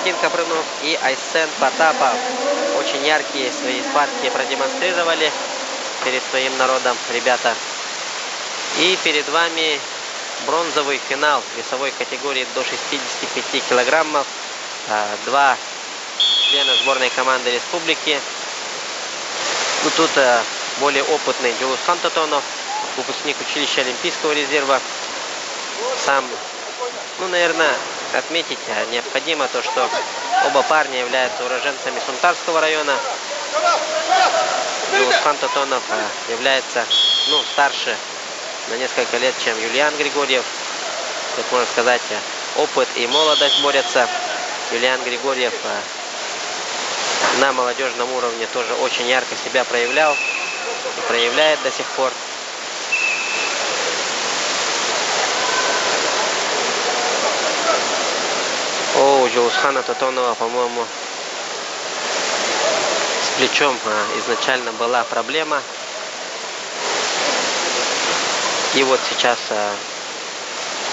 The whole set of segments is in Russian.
Константин Капрынов и Айсен Потапов. Очень яркие свои схватки продемонстрировали перед своим народом ребята. И перед вами бронзовый финал весовой категории до 65 килограммов. Два члена сборной команды республики. Ну, тут более опытный Джоусхан Тотонов, выпускник училища Олимпийского резерва. Сам, ну, наверное, отметить необходимо то, что оба парня являются уроженцами Сунтарского района. Джоусхан Тотонов является, ну, старше на несколько лет, чем Юлиан Григорьев. Тут, можно сказать, опыт и молодость борются. Юлиан Григорьев на молодежном уровне тоже очень ярко себя проявлял и проявляет до сих пор. У Джоусхана Тотонова, по-моему, с плечом изначально была проблема. И вот сейчас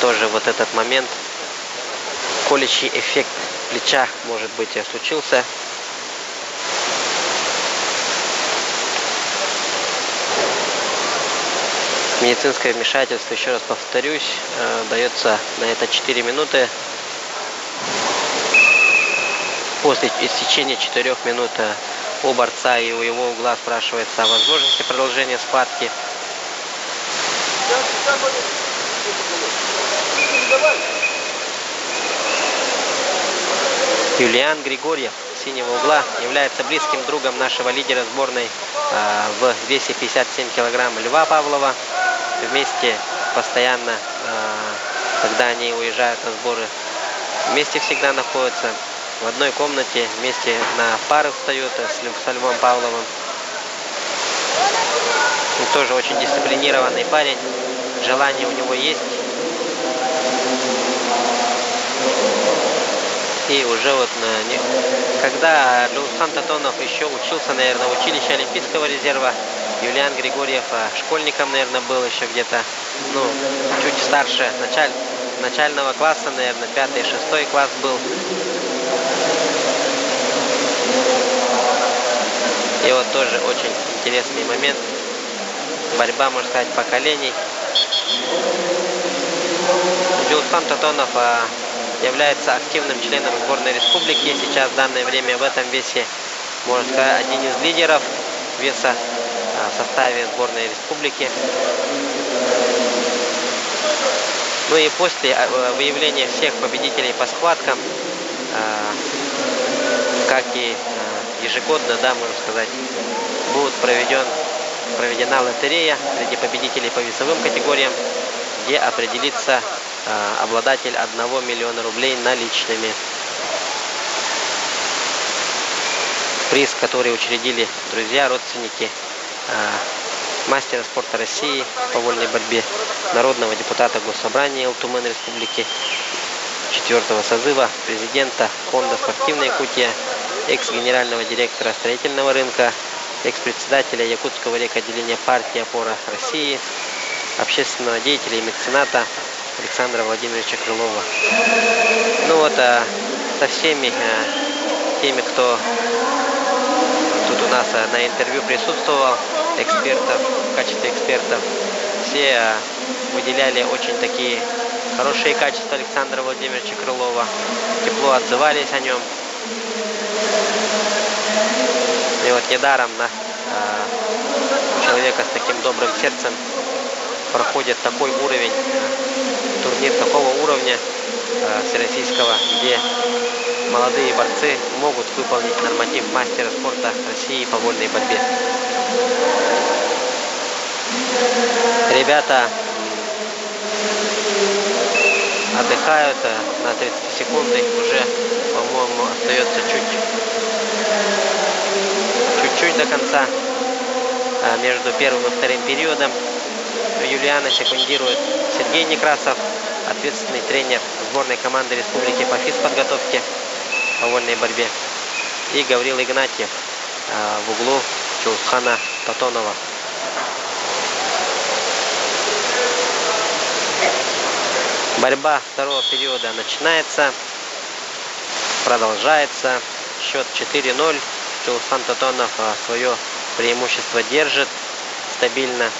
тоже вот этот момент, колющий эффект плеча, может быть, случился. Медицинское вмешательство, еще раз повторюсь, дается на это 4 минуты. После истечения 4 минут у борца и у его угла спрашивается о возможности продолжения схватки. Юлиан Григорьев синего угла является близким другом нашего лидера сборной в весе 57 килограмм Льва Павлова. Вместе постоянно, когда они уезжают на сборы, вместе всегда находятся в одной комнате, вместе на пары встают с Львом Павловым. Он тоже очень дисциплинированный парень, желание у него есть. И уже вот, когда Джоусхан Тотонов еще учился, наверное, в училище Олимпийского резерва, Юлиан Григорьев школьником, наверное, был еще где-то, ну, чуть старше начального класса, наверное, 5-6 класс был. И вот тоже очень интересный момент. Борьба, можно сказать, поколений. Джоусхан Тотонов является активным членом сборной республики. Сейчас в данное время в этом весе, можно сказать, один из лидеров веса в составе сборной республики. Ну и после выявления всех победителей по схваткам, как и ежегодно, да, можно сказать, будет проведена лотерея среди победителей по весовым категориям, где определится обладатель 1 миллиона рублей наличными. Приз, который учредили друзья, родственники мастера спорта России по вольной борьбе, народного депутата Госсобрания Илтумен Республики 4-го созыва, президента фонда «Спортивная Якутия», экс-генерального директора строительного рынка, экс-председателя Якутского рекотделения партии «Опора России», общественного деятеля и мецената Александра Владимировича Крылова. Ну вот, со всеми теми, кто тут у нас на интервью присутствовал, экспертов, в качестве экспертов, все выделяли очень такие хорошие качества Александра Владимировича Крылова, тепло отзывались о нем. И вот недаром у человека с таким добрым сердцем проходит такой уровень, турнир такого уровня всероссийского, где молодые борцы могут выполнить норматив мастера спорта России по вольной борьбе. Ребята отдыхают на 30 секунды, уже, по-моему, остается чуть-чуть до конца между первым и вторым периодом. Юлиана секундирует Сергей Некрасов, ответственный тренер сборной команды республики по физподготовке по вольной борьбе, и Гаврил Игнатьев в углу Джоусхана Тотонова. Борьба второго периода начинается. продолжается. Счет 4-0. Чулухан Тотонов свое преимущество держит стабильно.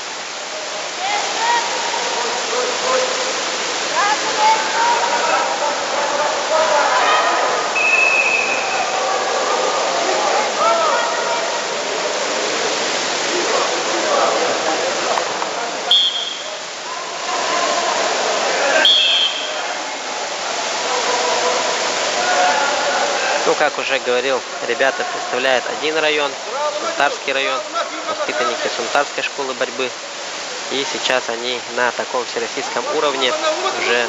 Ну, как уже говорил, ребята представляют один район, Сунтарский район, воспитанники Сунтарской школы борьбы. И сейчас они на таком всероссийском уровне уже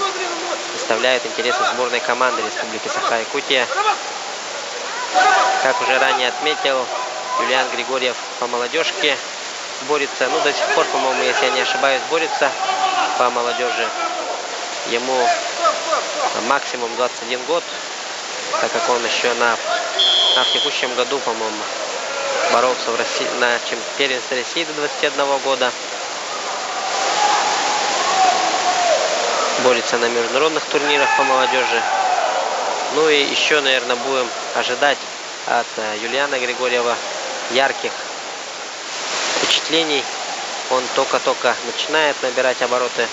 представляют интересы сборной команды Республики Саха-Якутия. Как уже ранее отметил, Юлиан Григорьев по молодежке борется, ну, до сих пор, по-моему, если я не ошибаюсь, борется по молодежи. Ему максимум 21 год. Так как он еще в текущем году, по-моему, боролся в России на первенстве России до 21 года. Борется на международных турнирах по молодежи. Ну и еще, наверное, будем ожидать от Юлиана Григорьева ярких впечатлений. Он только-только начинает набирать обороты.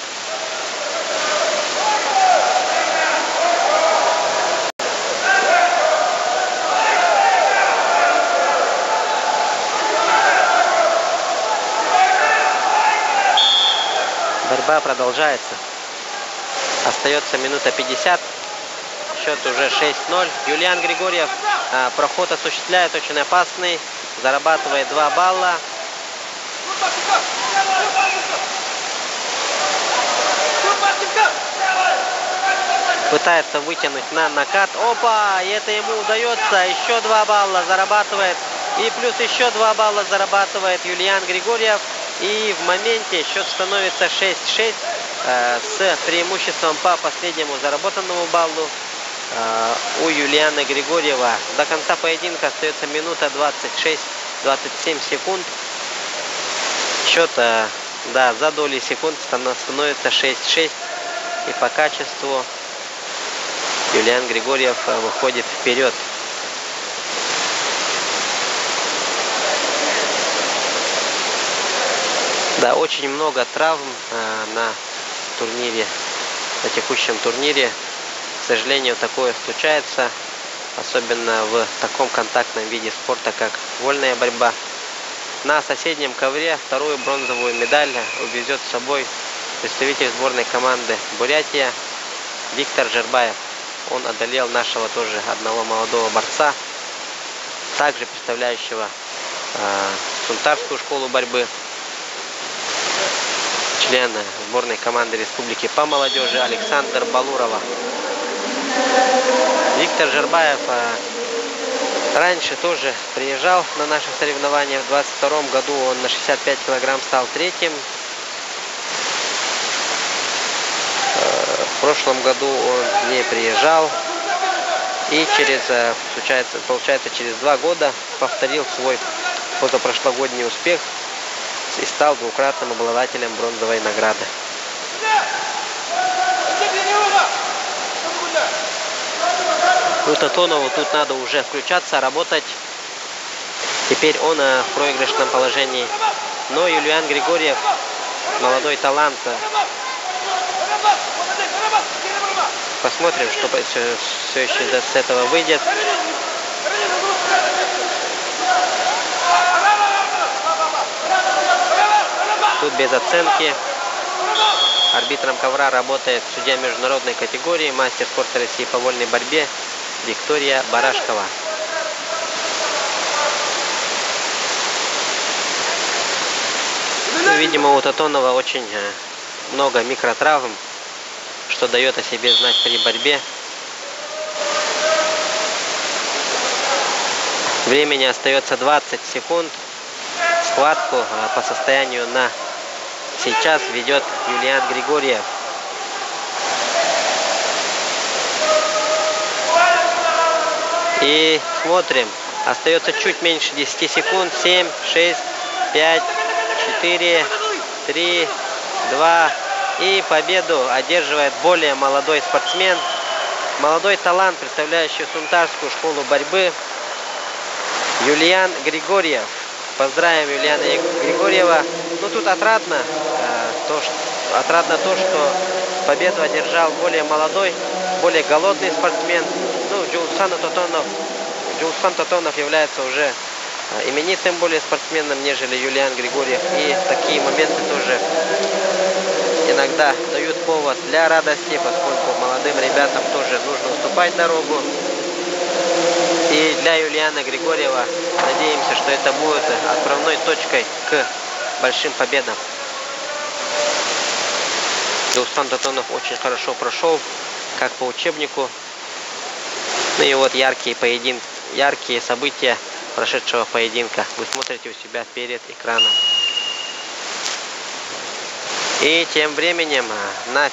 Борьба продолжается. Остается минута 50. Счет уже 6-0. Юлиан Григорьев проход осуществляет очень опасный. Зарабатывает 2 балла. Пытается вытянуть на накат. Опа! И это ему удается. Еще 2 балла зарабатывает. И плюс еще 2 балла зарабатывает Юлиан Григорьев. И в моменте счет становится 6-6 с преимуществом по последнему заработанному баллу у Юлиана Григорьева. До конца поединка остается минута 26-27 секунд. Счет, да, за доли секунд становится 6-6. И по качеству Юлиан Григорьев выходит вперед. Да, очень много травм на турнире, на текущем турнире. К сожалению, такое случается, особенно в таком контактном виде спорта, как вольная борьба. На соседнем ковре вторую бронзовую медаль увезет с собой представитель сборной команды Бурятия Виктор Жербаев. Он одолел нашего тоже одного молодого борца, также представляющего Сунтарскую школу борьбы, члена сборной команды республики по молодежи Александр Балурова. Виктор Жербаев раньше тоже приезжал на наши соревнования. В 22 году он на 65 килограмм стал третьим. В прошлом году он не приезжал. И получается, через 2 года повторил свой позапрошлогодний успех и стал двукратным обладателем бронзовой награды. Ну, Тотонову тут надо уже включаться, работать. Теперь он в проигрышном положении. Но Юлиан Григорьев, молодой талант. Посмотрим, что все еще с этого выйдет. Тут без оценки. Арбитром ковра работает судья международной категории, мастер спорта России по вольной борьбе Виктория Барашкова. Видимо, у Тотонова очень много микротравм, что дает о себе знать при борьбе. Времени остается 20 секунд. Схватку по состоянию на сейчас ведет Юлиан Григорьев. И смотрим. Остается чуть меньше 10 секунд. 7, 6, 5, 4, 3, 2. И победу одерживает более молодой спортсмен молодой талант, представляющий Сунтарскую школу борьбы, Юлиан Григорьев. Поздравим Юлиана Григорьева. Ну, тут отрадно то, что победу одержал более молодой, более голодный спортсмен. Ну, Джулсан Татонов является уже именитым более спортсменом, нежели Юлиан Григорьев. И такие моменты тоже иногда дают повод для радости, поскольку молодым ребятам тоже нужно уступать дорогу. И для Юлиана Григорьева надеемся, что это будет отправной точкой к большим победам. Джулсан Татонов очень хорошо прошел, как по учебнику. Ну и вот яркие события прошедшего поединка вы смотрите у себя перед экраном. И тем временем на